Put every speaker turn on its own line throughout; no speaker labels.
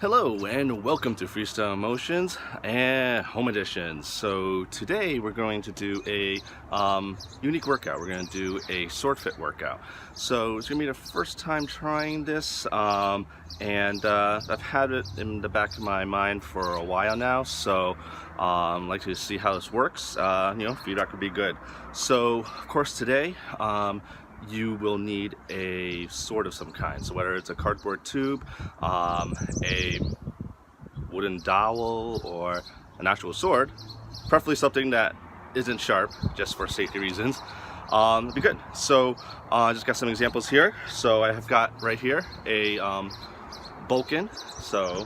Hello and welcome to Freestyle Motions and Home Edition. So today we're going to do a unique workout. We're going to do a sword fit workout. So it's going to be the first time trying this, and I've had it in the back of my mind for a while now. So I'd like to see how this works. Feedback would be good. So of course today, you will need a sword of some kind. So whether it's a cardboard tube, a wooden dowel, or an actual sword, preferably something that isn't sharp, just for safety reasons, it'd be good. So I just got some examples here. So I have got right here a Vulcan, so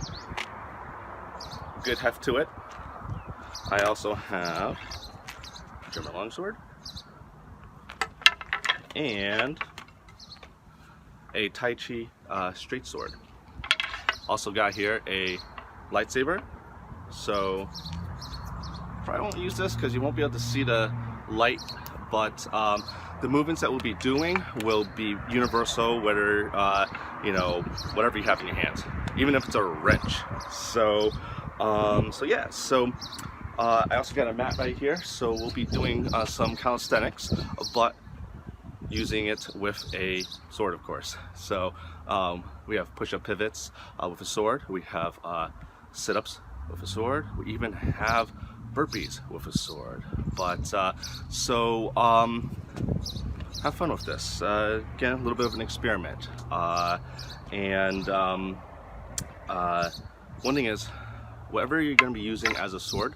good heft to it. I also have a German longsword and a Tai Chi straight sword. Also got here a lightsaber. So probably won't use this because you won't be able to see the light, but the movements that we'll be doing will be universal, whether whatever you have in your hands, even if it's a wrench. So yeah. So I also got a mat right here, so we'll be doing some calisthenics, but using it with a sword, of course. So we have push-up pivots with a sword. We have sit-ups with a sword. We even have burpees with a sword. But have fun with this. Again, a little bit of an experiment. One thing is, whatever you're going to be using as a sword,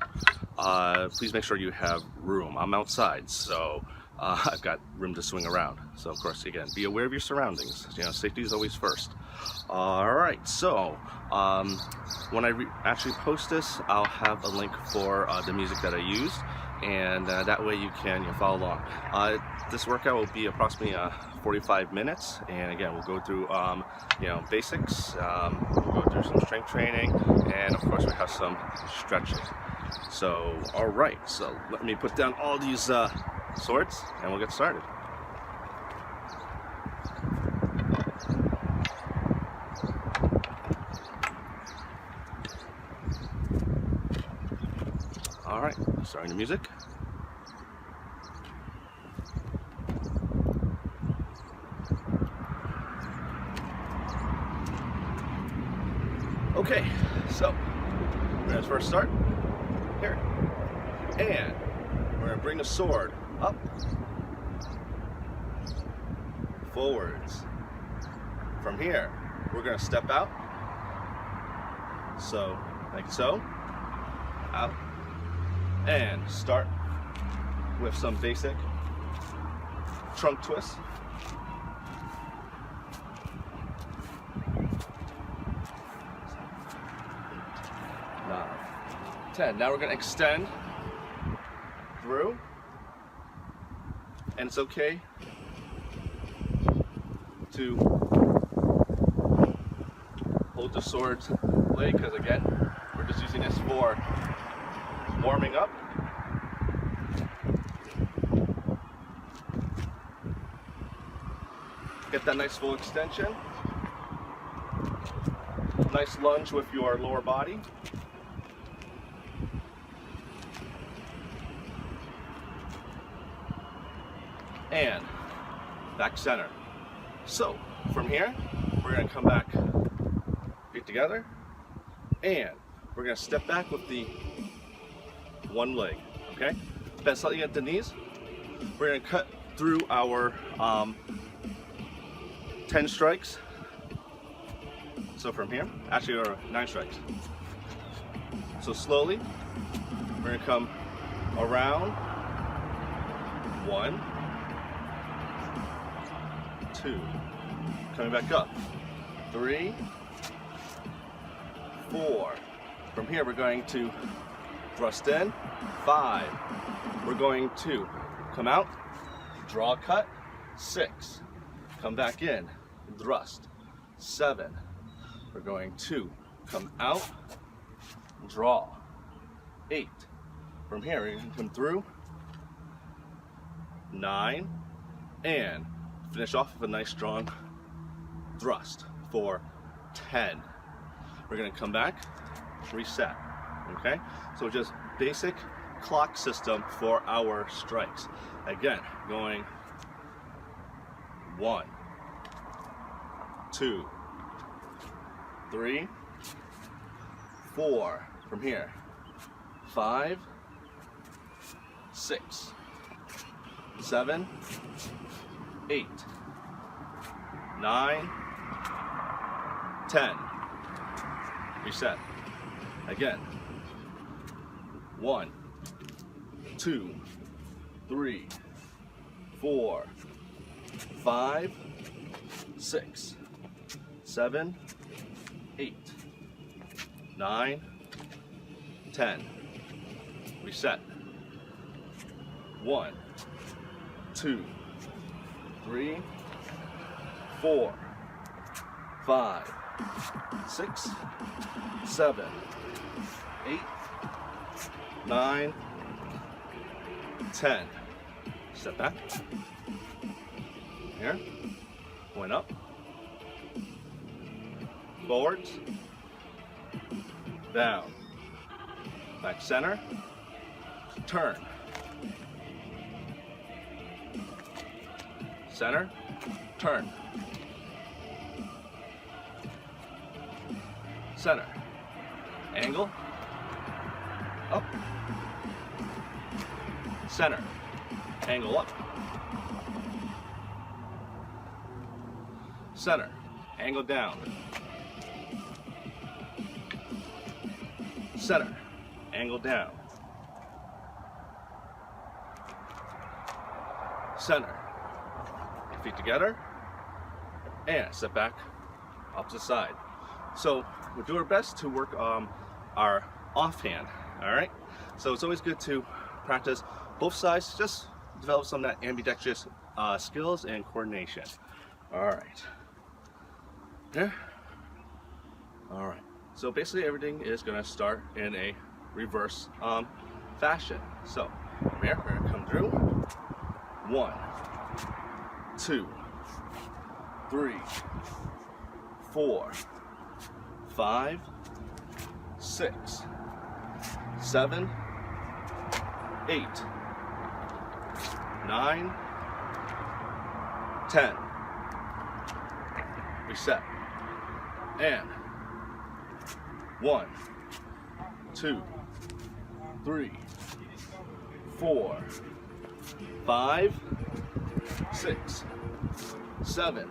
please make sure you have room. I'm outside, so I've got room to swing around. So of course, again, be aware of your surroundings. Safety is always first. All right, so when I actually post this, I'll have a link for the music that I used, and that way you can follow along. This workout will be approximately 45 minutes, and again, we'll go through basics, we'll go through some strength training, and of course we have some stretching. So all right, so let me put down all these swords and we'll get started. All right, starting the music. Okay, so we're gonna first start here, and we're gonna bring the sword up, forwards. From here, we're gonna step out, so like so, out, and start with some basic trunk twists. 9, 10. Now we're gonna extend through, and it's okay to hold the sword's blade, because again, we're just using this for warming up. Get that nice full extension. Nice lunge with your lower body. And back center. So from here, we're going to come back, feet together, and we're going to step back with the one leg. Okay, bend slightly at the knees. We're going to cut through our 10 strikes. So from here, actually, or 9 strikes. So slowly, we're going to come around. 1, 2, coming back up, 3, 4. From here, we're going to thrust in. 5, we're going to come out, draw a cut. 6, come back in, thrust. 7, we're going to come out, draw. 8, from here, we're going to come through. 9, and finish off with a nice strong thrust for 10. We're gonna come back, reset, okay? So just basic clock system for our strikes. Again, going 1, 2, 3, 4, from here, 5, 6, 7, 8, 9, 10. Reset. Again. 1, 2, 3, 4, 5, 6, 7, 8, 9, 10. Reset. 1, 2, 3, 4, 5, 6, 7, 8, 9, 10. Step back. Here. Point up. Forwards. Down. Back center. Turn. Center. Turn. Center. Angle. Up. Center. Angle up. Center. Angle down. Center. Angle down. Center. Feet together. And step back. Opposite side. So we'll do our best to work our offhand. All right. So it's always good to practice both sides. Just develop some of that ambidextrous skills and coordination. All right. There. All right. So basically everything is going to start in a reverse fashion. So from here, we're going to come through. 1, 2, 3, 4, 5, 6, 7, 8, 9, 10. Reset. And 1, 2, 3, 4, 5, 6, 7,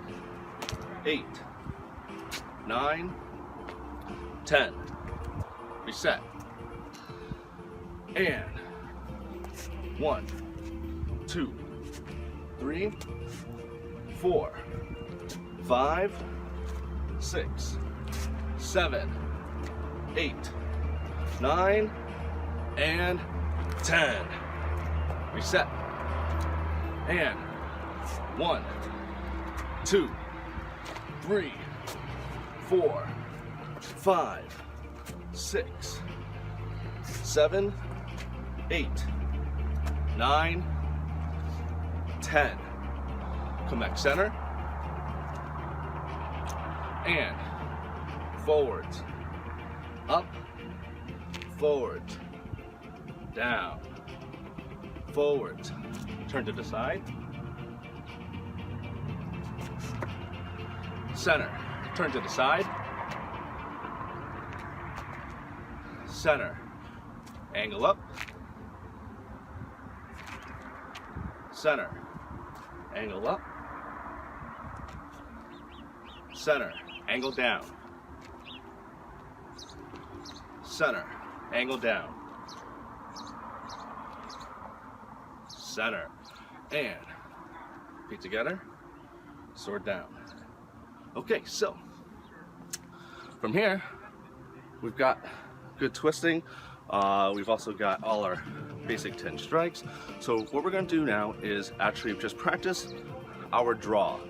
8, 9, 10. Reset. And 1, 2, 3, 4, 5, 6, 7, 8, 9, and 10. Reset. And 1, 2, 3, 4, 5, 6, 7, 8, 9, 10. Come back center. And forwards, up, forwards, down, forwards, turn to the side, center, turn to the side, center, angle up, center, angle up, center, angle down, center, angle down, center, and feet together, sword down. Okay, so from here we've got good twisting. We've also got all our basic 10 strikes. So what we're going to do now is actually just practice our draw.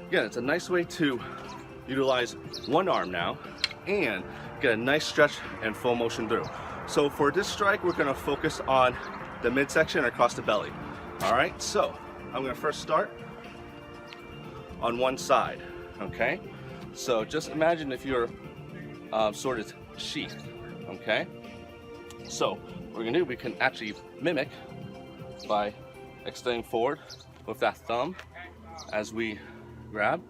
Again, it's a nice way to utilize one arm now and get a nice stretch and full motion through. So for this strike, we're going to focus on the midsection across the belly. All right, so I'm going to first start on one side. Okay, so just imagine if you're sword is sheathed. Okay, so what we're gonna do, we can actually mimic by extending forward with that thumb as we grab,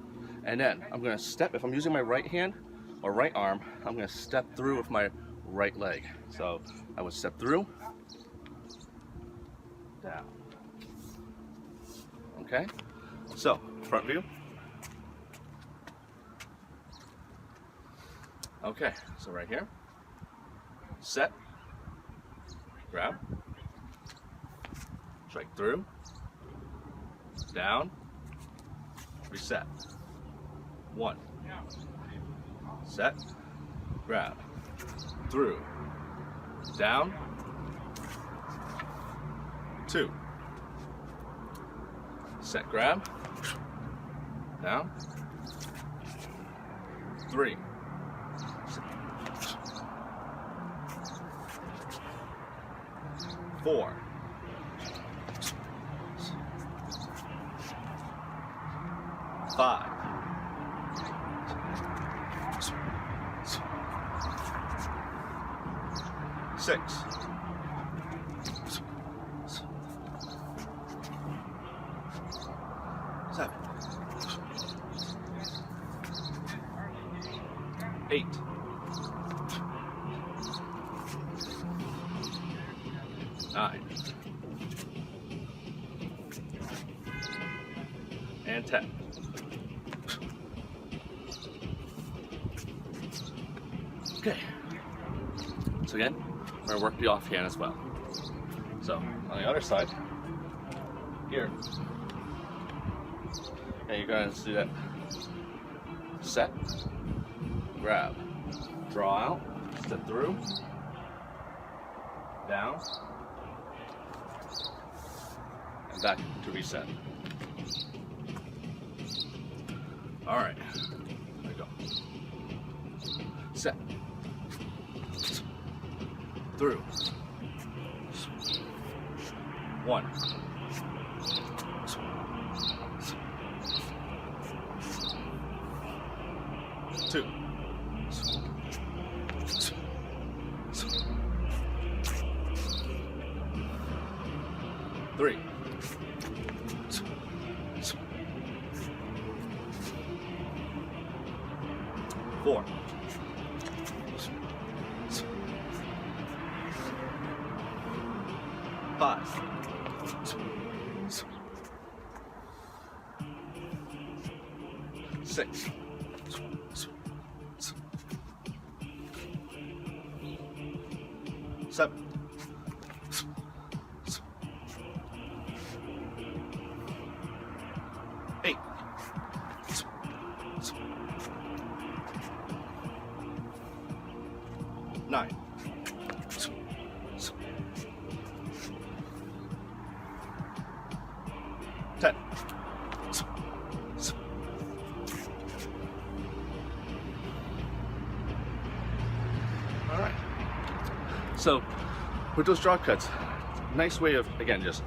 and then I'm gonna step. If I'm using my right hand or right arm, I'm gonna step through with my right leg. So I would step through, down. Okay, so front view. Okay, so right here, set, grab, strike through, down, reset. 1, set, grab, through, down, 2, set, grab, down, 3, 4, 5, 6, 7, 8, 9, and 10. Okay, so again, we're going to work the offhand as well. So on the other side, here, and you're going to do that set, grab, draw out, step through, down, and back to reset. All right, there we go. Set, through, 1, 2, 3, 4, 5, 6, 7, 8, 9, 10, all right. So with those draw cuts, nice way of, again, just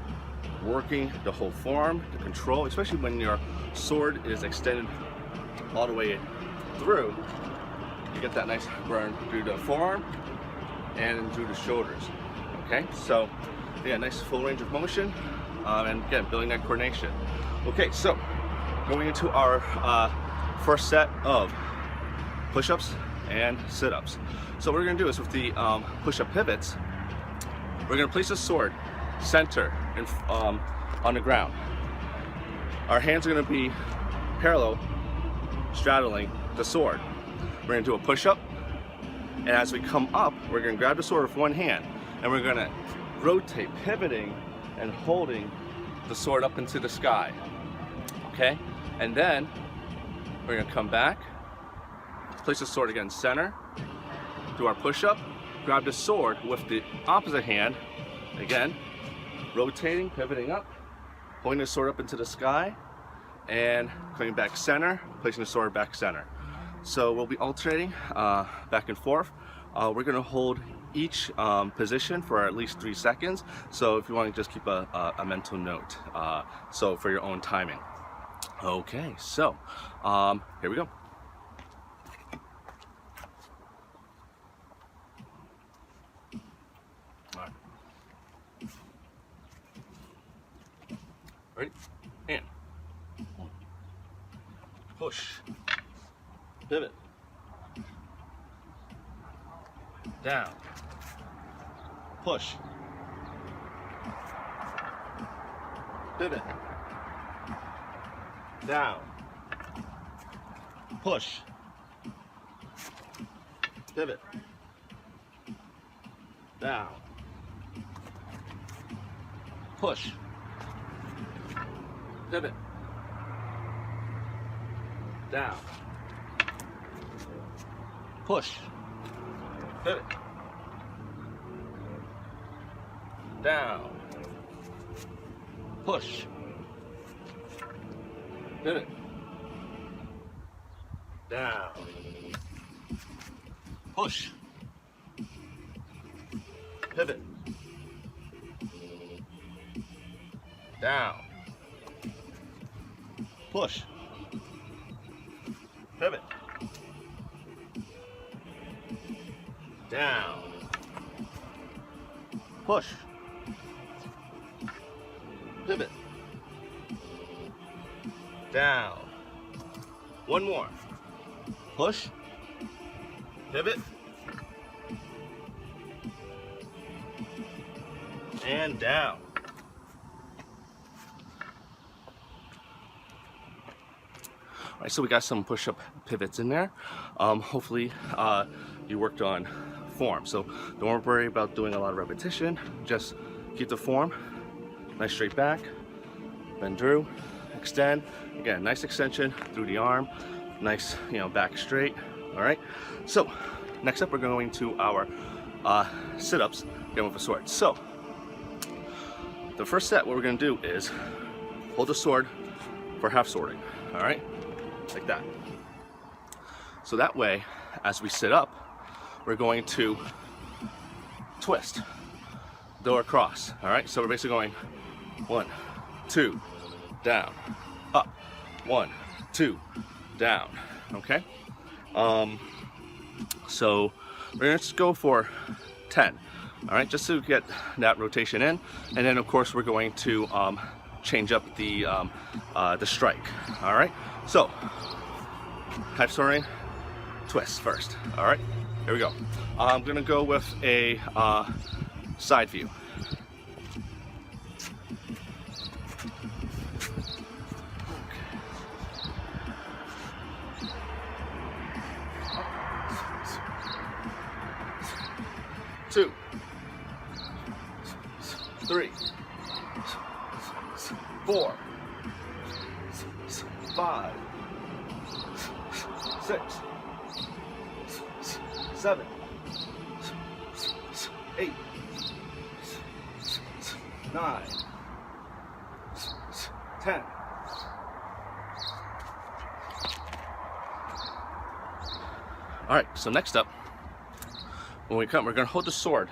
working the whole forearm, the control, especially when your sword is extended all the way through. You get that nice burn through the forearm and through the shoulders. Okay, so yeah, nice full range of motion, and again, building that coordination. Okay, so going into our first set of push-ups and sit-ups. So what we're going to do is with the push-up pivots, we're going to place the sword center and on the ground. Our hands are going to be parallel, straddling the sword. We're going to do a push-up, and as we come up, we're going to grab the sword with one hand, and we're going to rotate, pivoting and holding the sword up into the sky. Okay, and then we're going to come back, place the sword again center, do our push-up, grab the sword with the opposite hand, again, rotating, pivoting up, holding the sword up into the sky, and coming back center, placing the sword back center. So we'll be alternating back and forth. We're going to hold each position for at least 3 seconds. So if you want to just keep a mental note, so for your own timing. Okay, so here we go. pivot, down, push, pivot, down, push, pivot, down, push, pivot, down, push, pivot, down, push, pivot, down, push, pivot, down, push, pivot, down, push, pivot, down. One more. Push, pivot, and down. All right, so we got some push-up pivots in there. Hopefully you worked on form. So don't worry about doing a lot of repetition. Just keep the form. Nice straight back, bend through, extend. Again, nice extension through the arm. Nice, back straight. All right. So next up, we're going to our sit-ups again with a sword. So the first set, what we're going to do is hold the sword for half swording. All right, like that. So that way, as we sit up, we're going to twist, go across. All right. So we're basically going 1, 2, down, up, 1, 2, down. Okay. So we're gonna just go for 10. All right, just to get that rotation in, and then of course we're going to change up the strike. All right. So half swording, twist first. All right. Here we go. I'm gonna go with a side view. Two, 3, 4, 5, 6, 7, 8, 9, 10. All right, so next up, when we come, we're gonna hold the sword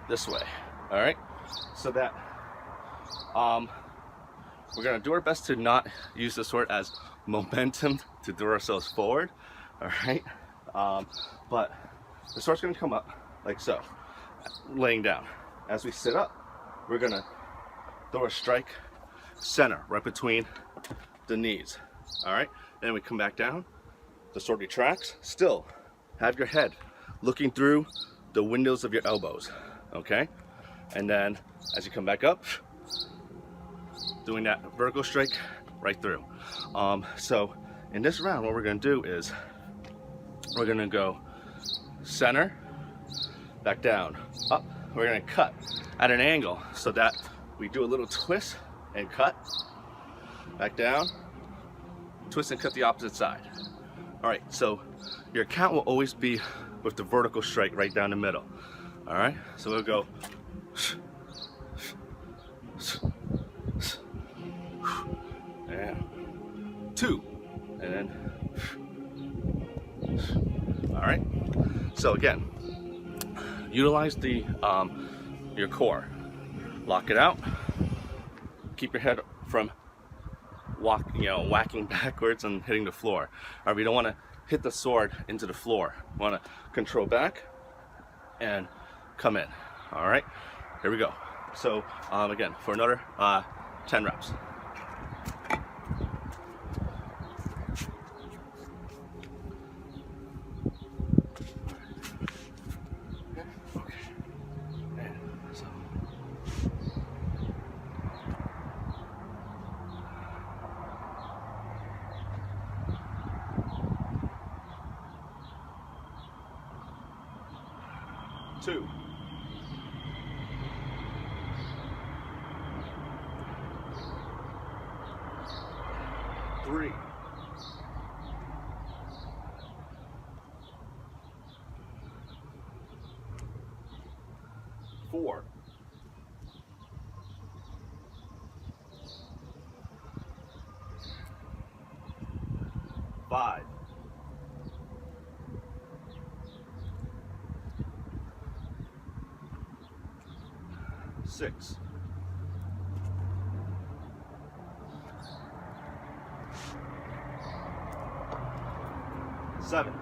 this way, all right? So that we're gonna do our best to not use the sword as momentum to throw ourselves forward, all right? But the sword's gonna come up like so, laying down. As we sit up, we're gonna throw a strike center, right between the knees, all right? Then we come back down, the sword retracts, still have your head looking through the windows of your elbows, okay? And then as you come back up, doing that vertical strike right through. So in this round, what we're gonna do is we're gonna go center, back down, up. We're gonna cut at an angle so that we do a little twist and cut, back down, twist and cut the opposite side. All right, so your count will always be with the vertical strike right down the middle. All right, so we'll go and 2, and then all right. So again, utilize the your core, lock it out, keep your head from whacking backwards and hitting the floor. All right, we don't want to hit the sword into the floor. We want to control back and come in. All right, here we go. So again, for another 10 reps. 2, 3, 4, 5, 6, 7,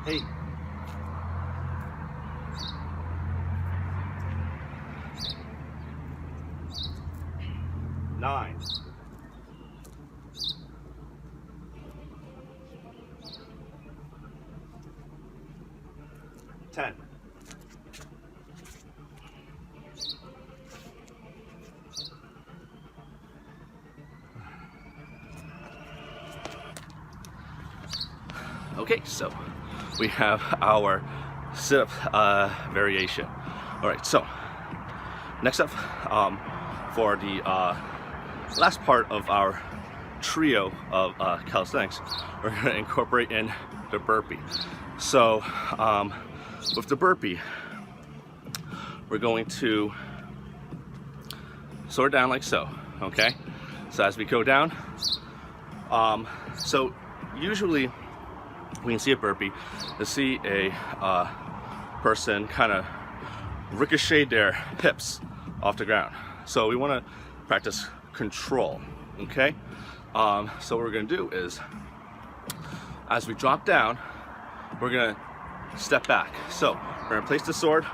8, 9, 10, 'Kay, so we have our sit-up variation. All right, so next up, for the last part of our trio of calisthenics, we're going to incorporate in the burpee. So with the burpee, we're going to sort down like so, okay? So as we go down, so usually when you see a burpee, you see a person kind of ricochet their hips off the ground. So we want to practice control, okay? So what we're going to do is, as we drop down, we're going to step back. So we're going to place the sword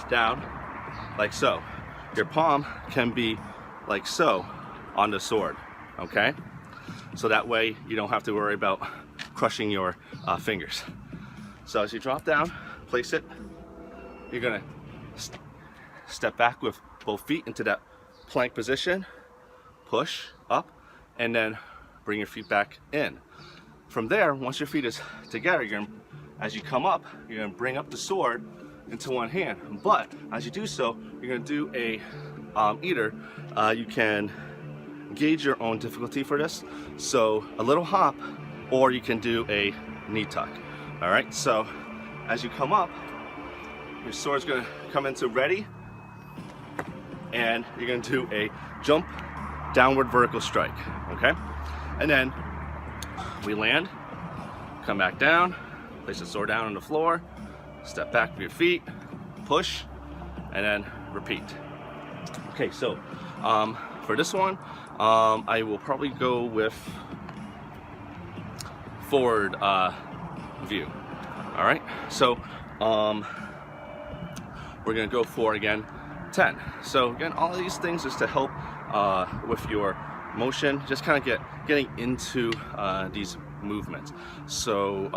down like so. Your palm can be like so on the sword, okay? So that way you don't have to worry about crushing your fingers. So as you drop down, place it, you're gonna step back with both feet into that plank position, push up, and then bring your feet back in. From there, once your feet is together, you're gonna, as you come up, you're gonna bring up the sword into one hand. But as you do so, you're gonna do a either you can gauge your own difficulty for this, so a little hop, or you can do a knee tuck. All right, so as you come up, your sword's gonna come into ready, and you're gonna do a jump, downward vertical strike, okay? And then we land, come back down, place the sword down on the floor, step back with your feet, push, and then repeat. Okay, so for this one, I will probably go with forward view. All right, so we're gonna go for, again, 10. So again, all of these things is to help with your motion, just kind of getting into these movements. So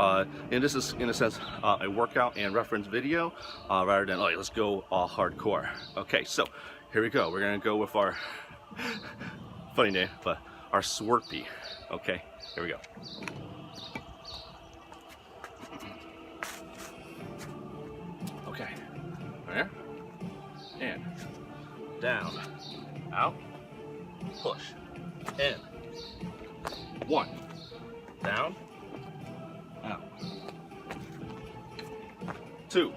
and this is, in a sense, a workout and reference video rather than, oh, let's go all hardcore. Okay, so here we go. We're gonna go with our funny name, but our swirpy. Okay, here we go. Okay, there, and down, out, push, in, 1, down, out, 2,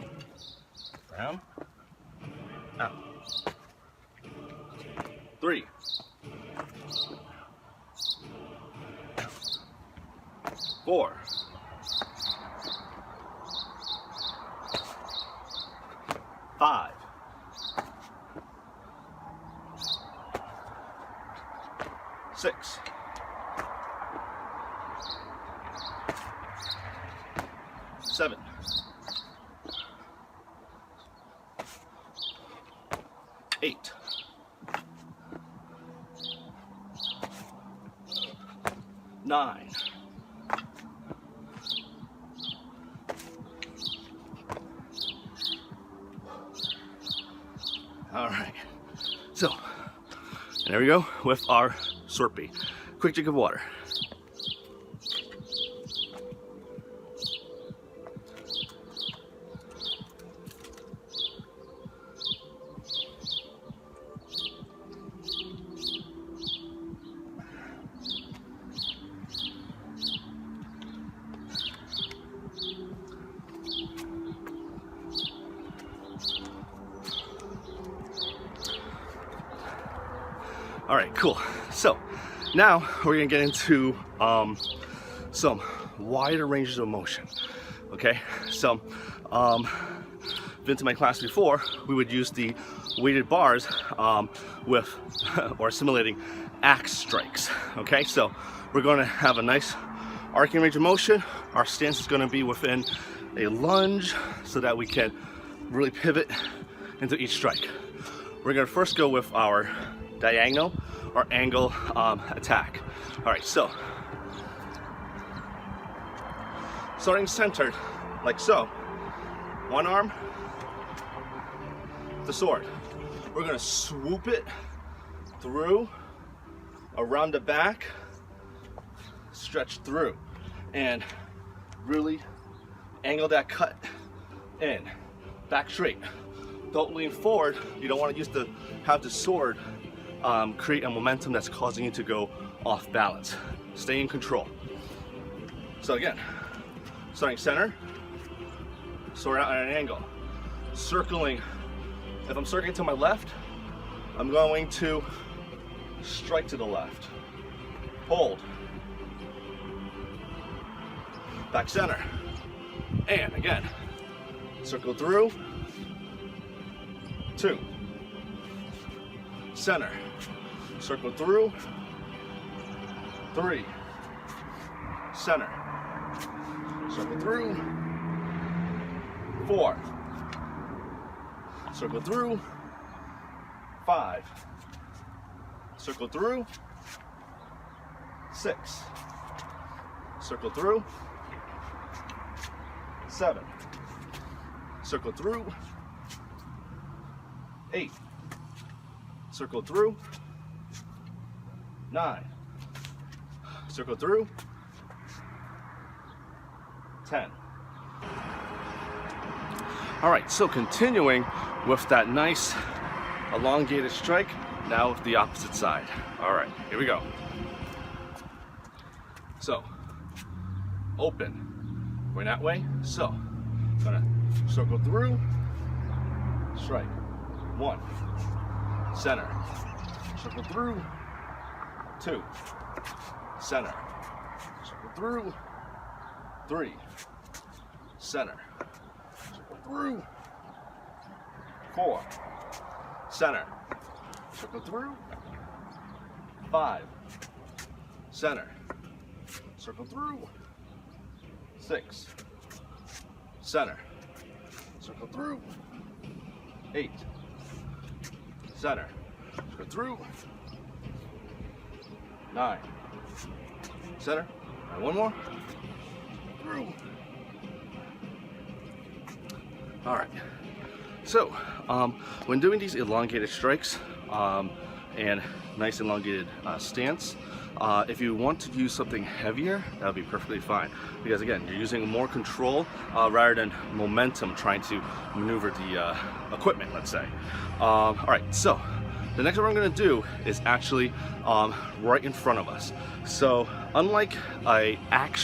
down, out, 3, 4, 5, 6, 7, 8, 9, 'All right, so there we go with our swirpy. quick drink of water. All right, cool. So now we're gonna get into some wider ranges of motion. Okay, so been to my class before, we would use the weighted bars with or simulating axe strikes. Okay, so we're going to have a nice arcing range of motion. Our stance is going to be within a lunge so that we can really pivot into each strike. We're going to first go with our diagonal or angle attack. All right, so starting centered like so, one arm, the sword. We're gonna swoop it through, around the back, stretch through, and really angle that cut in, back straight. Don't lean forward. You don't want to have the sword create a momentum that's causing you to go off balance. Stay in control. So again, starting center, sword out at an angle, circling. If I'm circling to my left, I'm going to strike to the left, hold, back center, and again, circle through, 2, center, circle through, 3, center, circle through, 4, circle through, 5, circle through, 6, circle through, 7, circle through, 8, circle through, 9, circle through, 10. All right, so continuing with that nice elongated strike, now with the opposite side. All right, here we go. So, open, going that way. So, I'm gonna circle through, strike, 1, center, circle through, 2, center, circle through, 3, center, circle through, 4, center, circle through, 5, center, circle through, 6, center, circle through, 8, center, circle through, 9, center, and one more, through. All right, so when doing these elongated strikes and nice elongated stance, if you want to use something heavier, that would be perfectly fine, because again, you're using more control rather than momentum trying to maneuver the equipment, let's say. All right, so the next one I'm going to do is actually right in front of us. So unlike a axe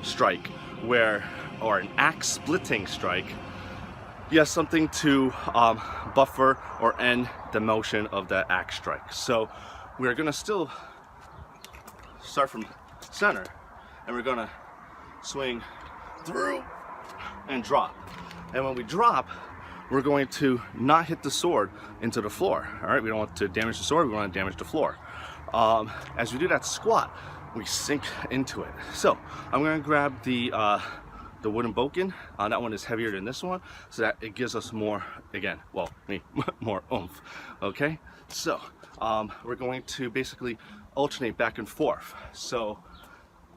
strike where, or an axe splitting strike, you have something to buffer or end the motion of that axe strike. So we're going to still start from center, and we're going to swing through and drop. And when we drop, we're going to not hit the sword into the floor. All right, we don't want to damage the sword, we want to damage the floor. As we do that squat, we sink into it. So I'm going to grab the wooden bokken. That one is heavier than this one, so that it gives us more, again, well, more oomph. Okay, so we're going to basically alternate back and forth. So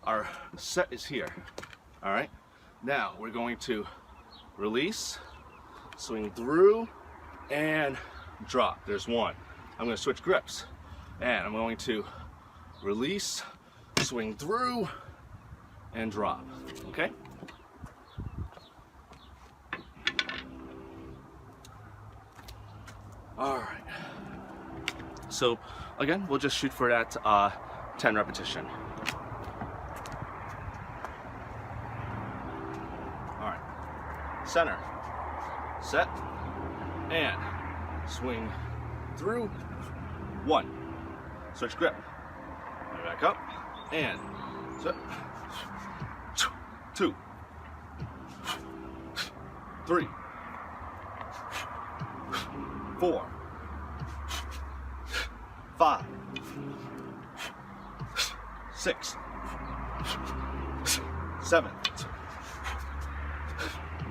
our set is here. All right, now we're going to release, swing through, and drop. There's one. I'm going to switch grips, and I'm going to release, swing through, and drop, okay? All right. So again, we'll just shoot for that 10 repetition. All right. Center, set, and swing through. 1. Switch grip. Back up, and set. 2, 3, 4, 5, 6, 7,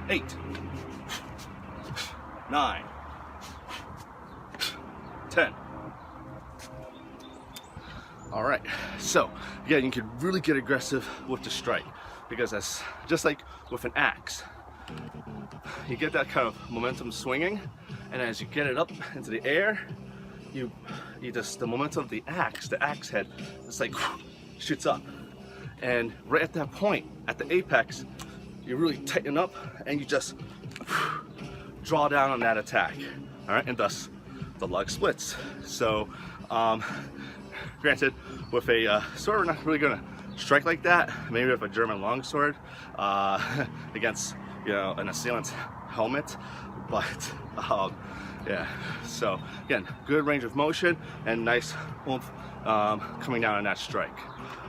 8, 9, 10. All right, so again, you can really get aggressive with the strike, because that's just like with an axe. You get that kind of momentum swinging, and as you get it up into the air, you just, the momentum of the axe head, it's like shoots up, and right at that point, at the apex, you really tighten up and you just draw down on that attack. All right, and thus the lug splits. So granted, with a sword, we're not really gonna strike like that. Maybe with a German longsword against, you know, an assailant's helmet, but yeah. So again, good range of motion and nice oomph coming down on that strike.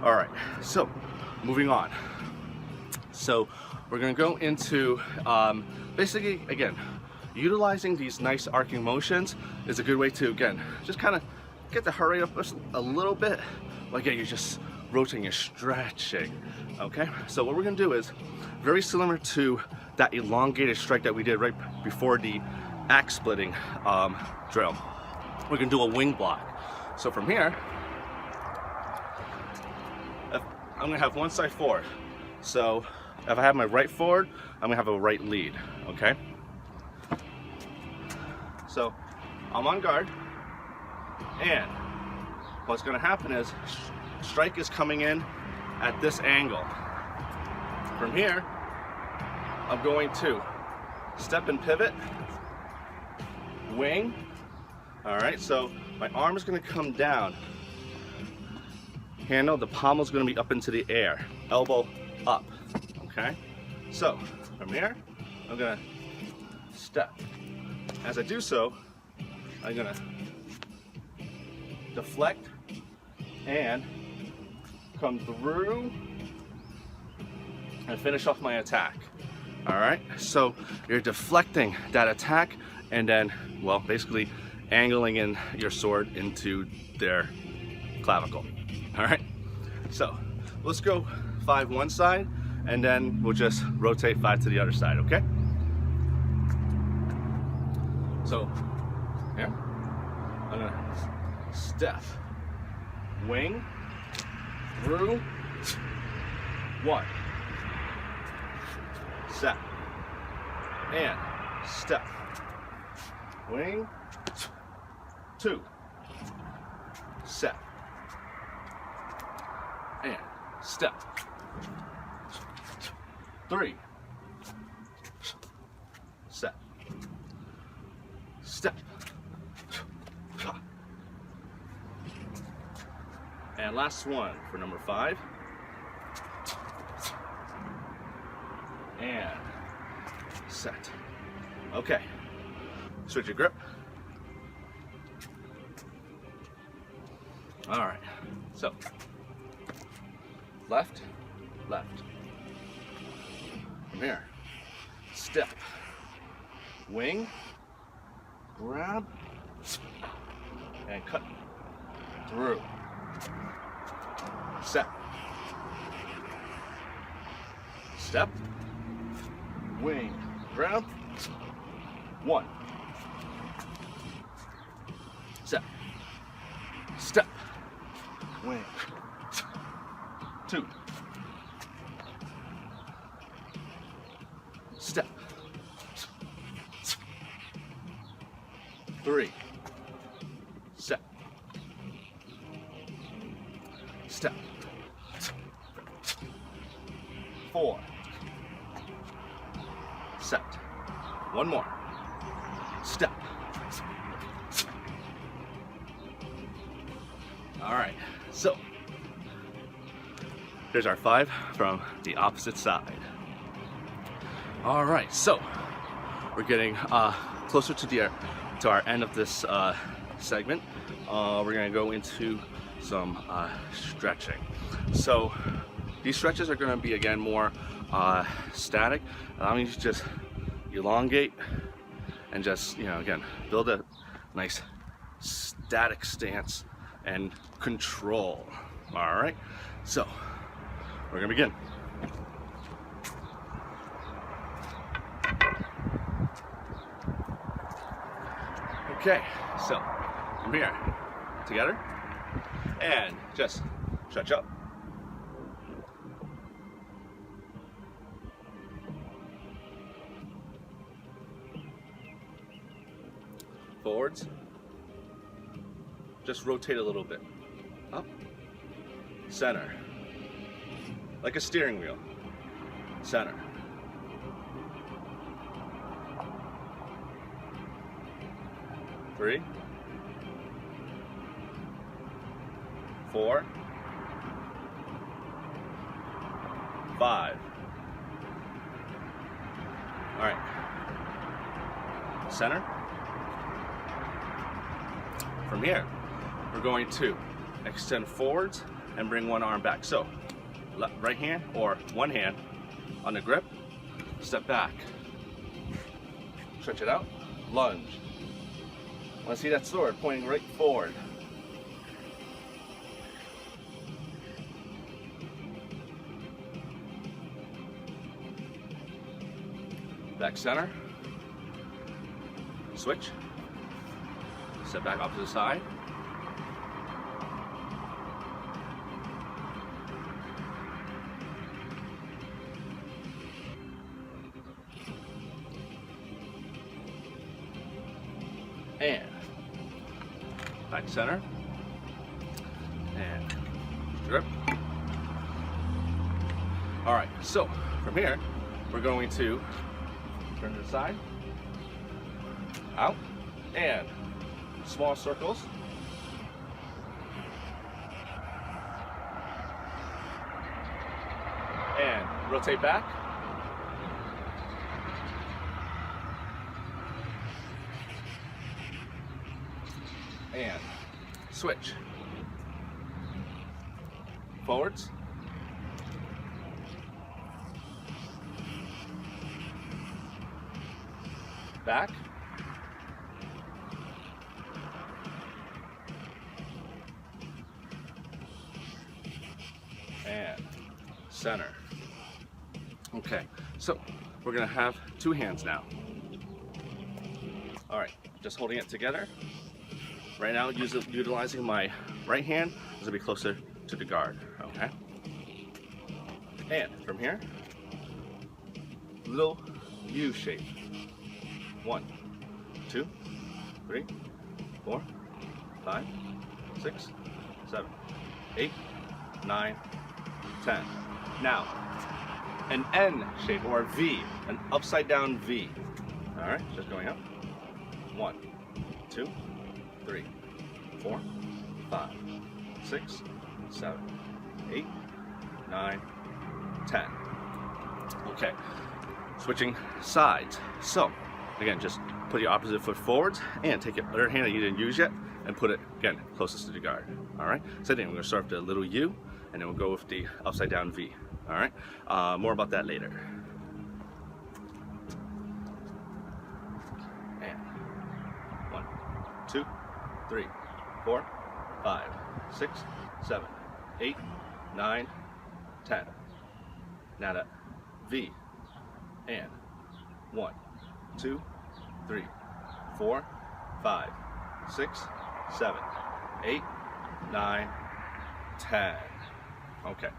All right, so moving on. So we're gonna go into basically, again, utilizing these nice arcing motions is a good way to, again, just kind of get the heart rate up just a little bit. Like, again, you're just rotating, you're stretching, okay? So what we're gonna do is very similar to that elongated strike that we did right before the axe splitting drill. We're gonna do a wing block. So from here, I'm gonna have one side forward. So if I have my right forward, I'm gonna have a right lead, okay? So I'm on guard, and what's gonna happen is strike is coming in at this angle. From here, I'm going to step and pivot, wing. All right, so my arm is gonna come down. Handle, the pommel is gonna be up into the air, elbow up, okay? So from here, I'm gonna step. As I do so, I'm gonna deflect and come through and finish off my attack. All right, so you're deflecting that attack and then, well, basically angling in your sword into their clavicle. All right, so let's go 5 one side, and then we'll just rotate 5 to the other side, okay? So here, I'm gonna step, wing, through, 1, set, and step, wing, 2, set, and step, 3, set, step, and last one for number 5, and set. Okay, switch your grip. All right, so left, left. From here, step, wing, grab, and cut through. Set, step, wing, grab, 1, set, step, wing, 2, step, 3, set, step, 4, set, one more, step. All right, so here's our 5 from the opposite side. All right, so we're getting closer to our end of this segment. We're gonna go into some stretching. So these stretches are gonna be, again, more static, allowing you to just elongate and just, again, build a nice static stance and control. All right, so we're gonna begin. Okay, so from here, together, and just stretch up. Forwards. Just rotate a little bit. Up. Center. Like a steering wheel. Center. Three. 4. 5. All right. Center. From here, we're going to extend forwards and bring one arm back. So, right hand or one hand on the grip, step back, stretch it out, lunge. I want to see that sword pointing right forward. Back center, switch, step back opposite side, and back center, and strip. All right, so from here, we're going to turn to the side, out, and small circles. And rotate back. And switch. Forwards. Back. And center. Okay, so we're gonna have 2 hands now. All right, just holding it together. Right now, utilizing my right hand is gonna be closer to the guard, okay? And from here, little U shape. 1, 2, 3, 4, 5, 6, 7, 8, 9, 10. Now, an N shape or a V, an upside down V. All right, just going up. 1, 2, 3, 4, 5, 6, 7, 8, 9, 10. Okay, switching sides. So, again, just put your opposite foot forwards and take your other hand that you didn't use yet and put it, again, closest to the guard. All right, so then we're gonna start with the little U and then we'll go with the upside down V. All right, more about that later. And 1, 2, 3, 4, 5, 6, 7, 8, 9, 10. Now that V and 1, 2, 3, 4, 5, 6, 7, 8, 9, 10. Okay.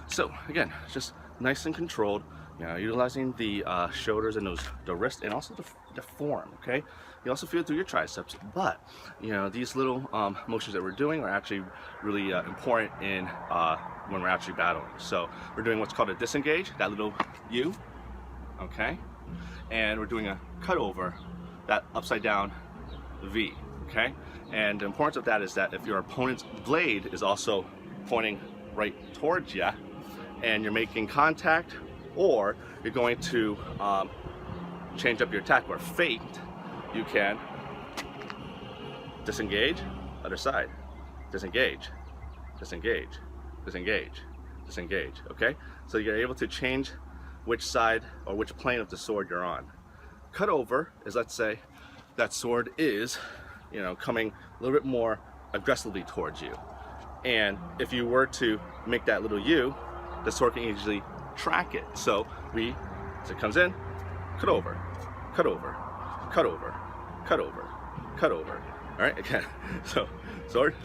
So again, just nice and controlled. Utilizing the shoulders and the wrist, and also the form, okay? You also feel it through your triceps, but you know, these little motions that we're doing are actually really important in when we're actually battling. So we're doing what's called a disengage, that little U, okay? And we're doing a cut over, that upside down V, okay? And the importance of that is that if your opponent's blade is also pointing right towards you and you're making contact, or you're going to change up your attack or feint, you can disengage, other side, disengage, disengage, disengage, disengage, okay? So you're able to change which side or which plane of the sword you're on. Cut over is, let's say, that sword is, you know, coming a little bit more aggressively towards you. And if you were to make that little U, the sword can easily track it. So as it comes in, cut over, cut over, cut over, cut over, cut over. All right, again, so sword.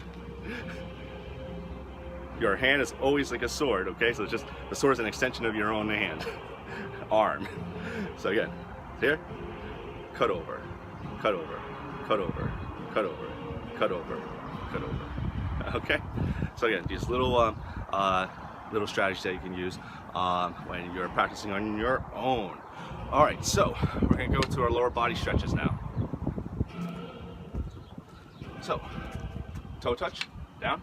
Your hand is always like a sword, okay? So it's just, the sword is an extension of your own hand, arm. So again, here, cut over, cut over, cut over, cut over, cut over, cut over. Okay? So again, these little little strategies that you can use when you're practicing on your own. All right, so we're gonna go to our lower body stretches now. So, toe touch, down.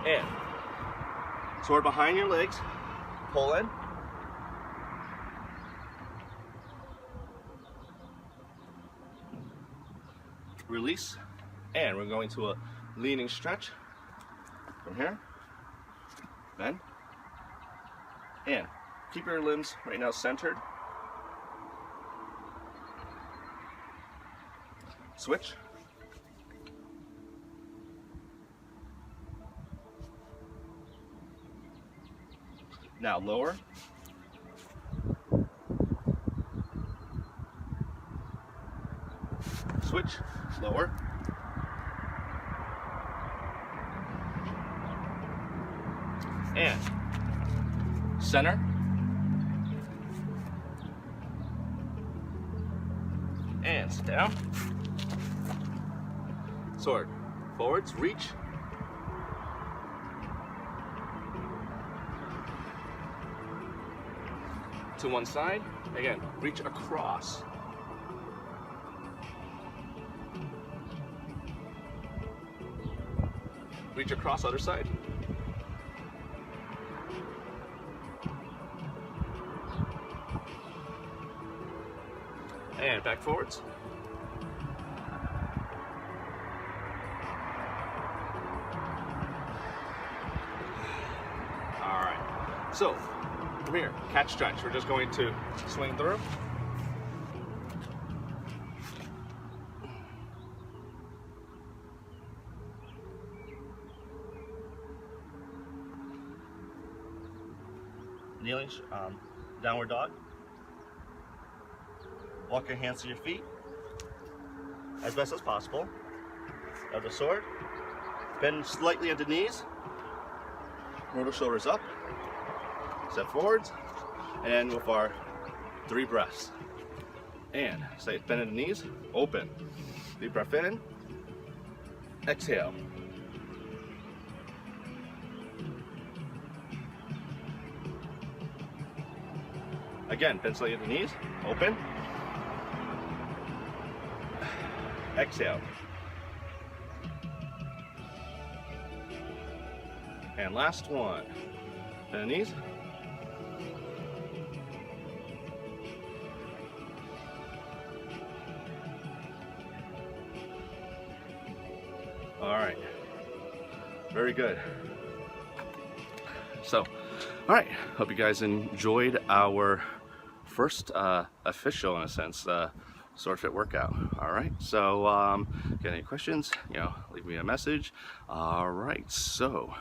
And sword behind your legs, pull in. Release, and we're going to a leaning stretch from here, bend, and keep your limbs right now centered. Switch. Now lower. Switch, lower. And center. And sit down. Sword, forwards, reach. To one side, again, reach across. Reach across, other side. And back forwards. All right, so from here, catch stretch. We're just going to swing through. Kneeling, downward dog. Walk your hands to your feet as best as possible. Of the sword. Bend slightly at the knees. Roll the shoulders up. Step forwards. And with our 3 breaths. And stay bend at the knees. Open. Deep breath in. Exhale. Again, bend slightly at the knees. Open. Exhale. And last one. Bend the knees. All right. Very good. So, all right. Hope you guys enjoyed our first official, in a sense, sword fit workout. All right, so get any questions, leave me a message. All right, so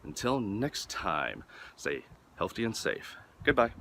until next time, stay healthy and safe. Goodbye.